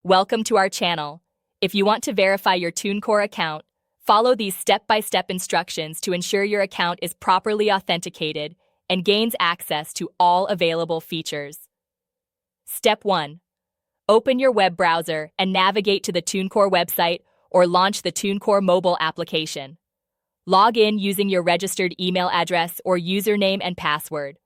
Welcome to our channel. If you want to verify your TuneCore account, follow these step-by-step instructions to ensure your account is properly authenticated and gains access to all available features. Step 1. Open your web browser and navigate to the TuneCore website or launch the TuneCore mobile application. Log in using your registered email address or username and password.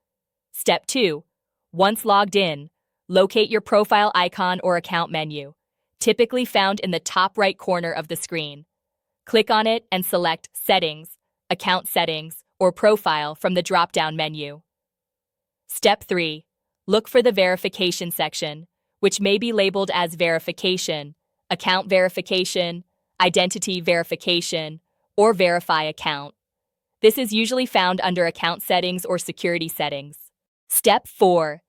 Step 2. Once logged in, locate your profile icon or account menu, typically found in the top right corner of the screen. Click on it and select Settings, Account Settings, or Profile from the drop-down menu. Step 3. Look for the Verification section, which may be labeled as Verification, Account Verification, Identity Verification, or Verify Account. This is usually found under Account Settings or Security Settings. Step 4.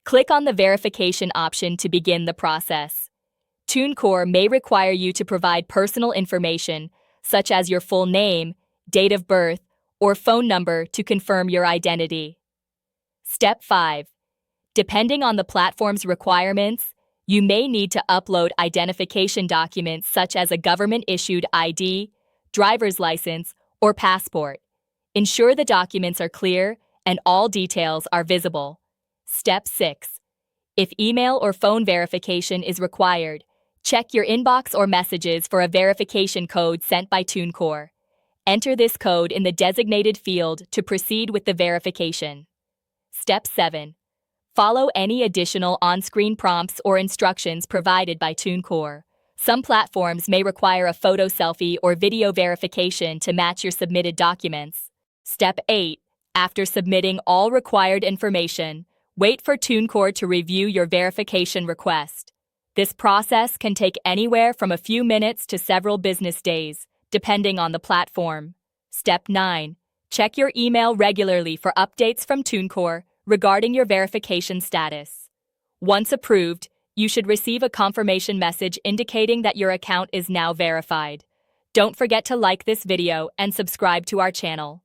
Click on the verification option to begin the process. TuneCore may require you to provide personal information, such as your full name, date of birth, or phone number to confirm your identity. Step 5. Depending on the platform's requirements, you may need to upload identification documents such as a government-issued ID, driver's license, or passport. Ensure the documents are clear and all details are visible. Step 6. If email or phone verification is required, check your inbox or messages for a verification code sent by TuneCore. Enter this code in the designated field to proceed with the verification. Step 7. Follow any additional on-screen prompts or instructions provided by TuneCore. Some platforms may require a photo selfie or video verification to match your submitted documents. Step 8. After submitting all required information, wait for TuneCore to review your verification request. This process can take anywhere from a few minutes to several business days, depending on the platform. Step 9. Check your email regularly for updates from TuneCore regarding your verification status. Once approved, you should receive a confirmation message indicating that your account is now verified. Don't forget to like this video and subscribe to our channel.